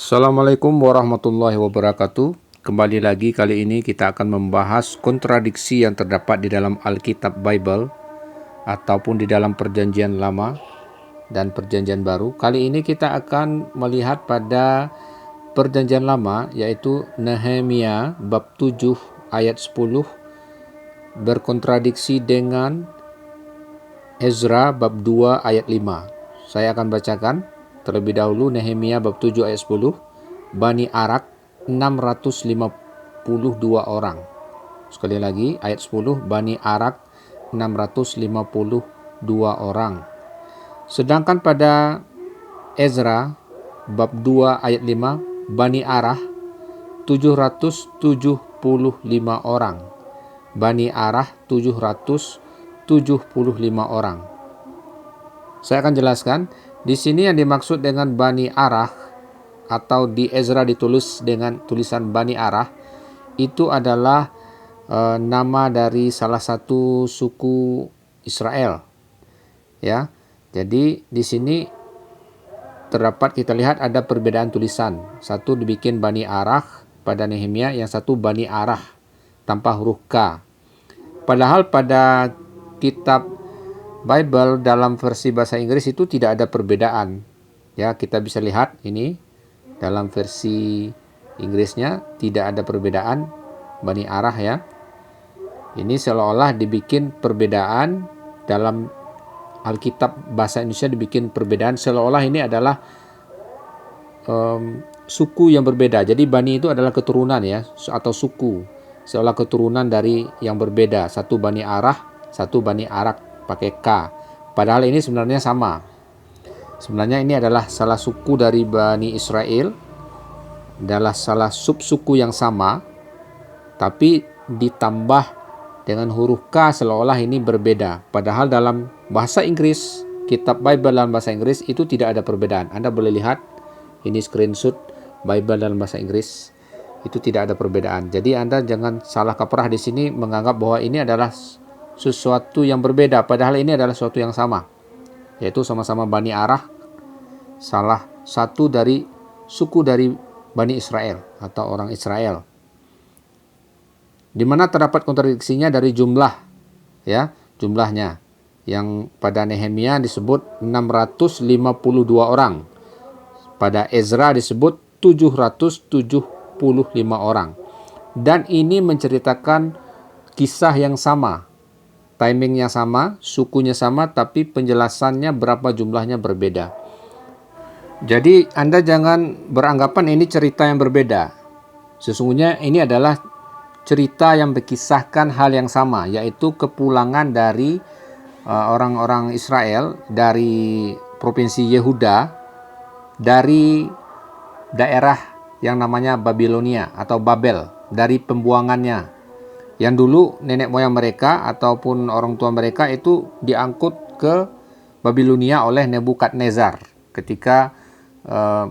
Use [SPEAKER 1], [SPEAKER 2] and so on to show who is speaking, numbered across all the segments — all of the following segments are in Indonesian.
[SPEAKER 1] Assalamualaikum warahmatullahi wabarakatuh. Kembali lagi, kali ini kita akan membahas kontradiksi yang terdapat di dalam Alkitab Bible ataupun di dalam Perjanjian Lama dan Perjanjian Baru. Kali ini kita akan melihat pada Perjanjian Lama, yaitu Nehemia bab 7 ayat 10 berkontradiksi dengan Ezra bab 2 ayat 5. Saya akan bacakan terlebih dahulu Nehemia bab 7 ayat 10. Bani Arak 652 orang. Sekali lagi ayat 10, Bani Arak 652 orang. Sedangkan pada Ezra bab 2 ayat 5, Bani Arah 775 orang. Bani Arah 775 orang. Saya akan jelaskan. Di sini yang dimaksud dengan Bani Arah atau di Ezra ditulis dengan tulisan Bani Arah itu adalah nama dari salah satu suku Israel. Ya. Jadi di sini terdapat kita lihat ada perbedaan tulisan. Satu dibikin Bani Arah pada Nehemia, yang satu Bani Arah tanpa huruf K. Padahal pada kitab Bible dalam versi bahasa Inggris itu tidak ada perbedaan. Ya, kita bisa lihat ini dalam versi Inggrisnya tidak ada perbedaan Bani Arah ya. Ini seolah-olah dibikin perbedaan dalam Alkitab bahasa Indonesia, dibikin perbedaan seolah-olah ini adalah suku yang berbeda. Jadi Bani itu adalah keturunan ya, atau suku, seolah keturunan dari yang berbeda. Satu Bani Arah, satu Bani Arak pakai K. Padahal ini sebenarnya sama. Sebenarnya ini adalah salah suku dari Bani Israel, adalah salah subsuku yang sama, tapi ditambah dengan huruf K seolah-olah ini berbeda. Padahal dalam bahasa Inggris, kitab Bible dalam bahasa Inggris itu tidak ada perbedaan. Anda boleh lihat, ini screenshot Bible dalam bahasa Inggris, itu tidak ada perbedaan. Jadi Anda jangan salah kaprah di sini menganggap bahwa ini adalah sesuatu yang berbeda, padahal ini adalah sesuatu yang sama, yaitu sama-sama Bani Arah, salah satu dari suku dari Bani Israel atau orang Israel. Di mana terdapat kontradiksinya dari jumlah, ya, jumlahnya yang pada Nehemia disebut 652 orang, pada Ezra disebut 775 orang, dan ini menceritakan kisah yang sama. Timingnya sama, sukunya sama, tapi penjelasannya berapa jumlahnya berbeda. Jadi Anda jangan beranggapan ini cerita yang berbeda. Sesungguhnya ini adalah cerita yang berkisahkan hal yang sama, yaitu kepulangan dari orang-orang Israel dari provinsi Yehuda, dari daerah yang namanya Babilonia atau Babel, dari pembuangannya. Yang dulu nenek moyang mereka ataupun orang tua mereka itu diangkut ke Babilonia oleh Nebukadnezar ketika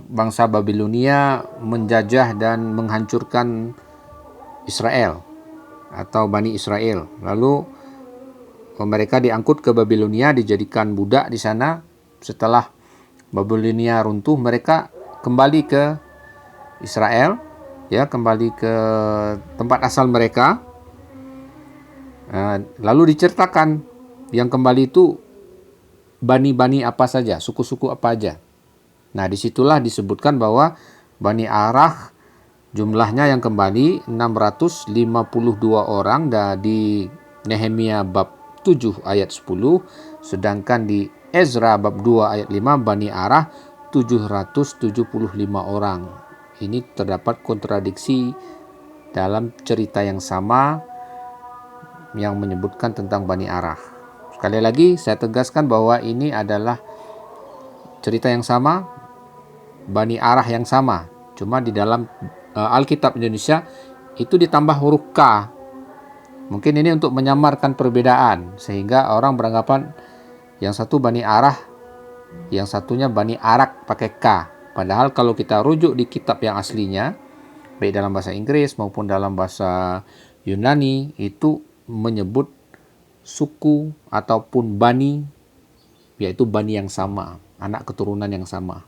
[SPEAKER 1] bangsa Babilonia menjajah dan menghancurkan Israel atau Bani Israel. Lalu mereka diangkut ke Babilonia, dijadikan budak di sana. Setelah Babilonia runtuh, mereka kembali ke Israel, ya, kembali ke tempat asal mereka. Lalu diceritakan yang kembali itu bani-bani apa saja, suku-suku apa aja. Nah, disitulah disebutkan bahwa Bani Arah jumlahnya yang kembali 652 orang di Nehemia bab 7 ayat 10, sedangkan di Ezra bab 2 ayat 5 Bani Arah 775 orang. Ini terdapat kontradiksi dalam cerita yang sama yang menyebutkan tentang Bani Arah. Sekali lagi saya tegaskan bahwa ini adalah cerita yang sama, Bani Arah yang sama. Cuma di dalam Alkitab Indonesia itu ditambah huruf K. Mungkin ini untuk menyamarkan perbedaan, sehingga orang beranggapan yang satu Bani Arah, yang satunya Bani Arak pakai K. Padahal kalau kita rujuk di kitab yang aslinya, baik dalam bahasa Inggris maupun dalam bahasa Yunani, itu menyebut suku ataupun bani, yaitu bani yang sama, anak keturunan yang sama.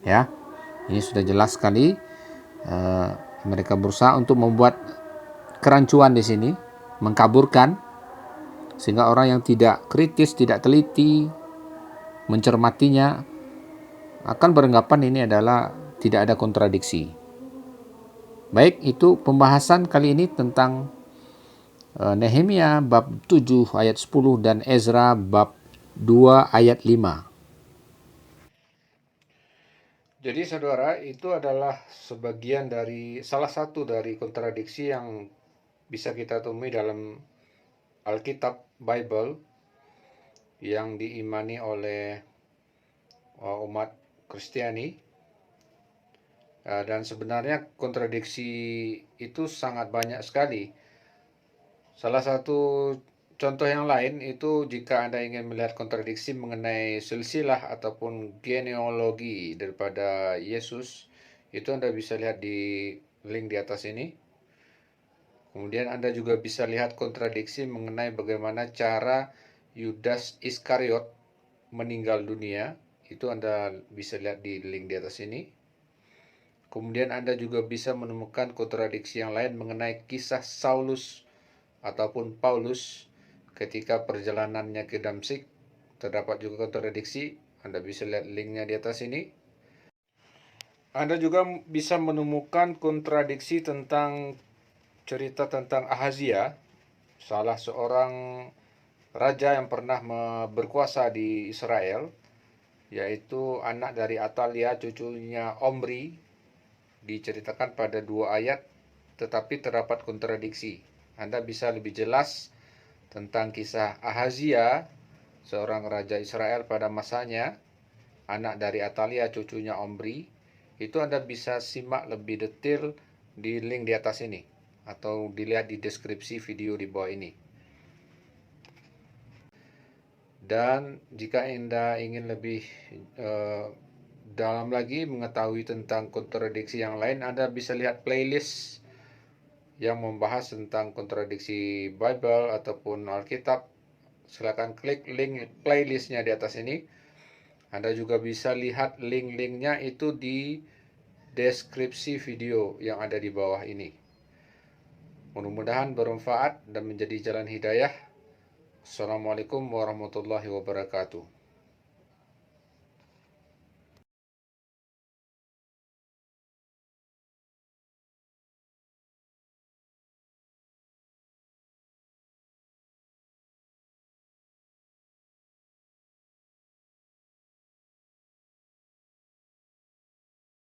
[SPEAKER 1] Ya. Ini sudah jelas sekali mereka berusaha untuk membuat kerancuan di sini, mengkaburkan, sehingga orang yang tidak kritis, tidak teliti, mencermatinya akan beranggapan ini adalah tidak ada kontradiksi. Baik, itu pembahasan kali ini tentang Nehemia bab 7 ayat 10 dan Ezra bab 2 ayat 5. Jadi saudara, itu adalah salah satu dari kontradiksi yang bisa kita temui dalam Alkitab Bible yang diimani oleh umat Kristiani. Dan sebenarnya kontradiksi itu sangat banyak sekali. Salah satu contoh yang lain itu jika Anda ingin melihat kontradiksi mengenai silsilah ataupun genealogi daripada Yesus, itu Anda bisa lihat di link di atas ini. Kemudian Anda juga bisa lihat kontradiksi mengenai bagaimana cara Yudas Iskariot meninggal dunia. Itu Anda bisa lihat di link di atas ini. Kemudian Anda juga bisa menemukan kontradiksi yang lain mengenai kisah Saulus ataupun Paulus ketika perjalanannya ke Damsyik. Terdapat juga kontradiksi. Anda bisa lihat linknya di atas ini. Anda juga bisa menemukan kontradiksi tentang cerita tentang Ahazia, salah seorang raja yang pernah berkuasa di Israel, yaitu anak dari Atalia, cucunya Omri, diceritakan pada 2 ayat, tetapi terdapat kontradiksi. Anda bisa lebih jelas tentang kisah Ahazia, seorang raja Israel pada masanya, anak dari Atalia, cucunya Omri. Itu Anda bisa simak lebih detail di link di atas ini, atau dilihat di deskripsi video di bawah ini. Dan jika Anda ingin lebih dalam lagi mengetahui tentang kontradiksi yang lain, Anda bisa lihat playlist yang membahas tentang kontradiksi Bible ataupun Alkitab. Silakan klik link playlistnya di atas ini. Anda juga bisa lihat link-linknya itu di deskripsi video yang ada di bawah ini. Mudah-mudahan bermanfaat dan menjadi jalan hidayah. Assalamualaikum warahmatullahi wabarakatuh.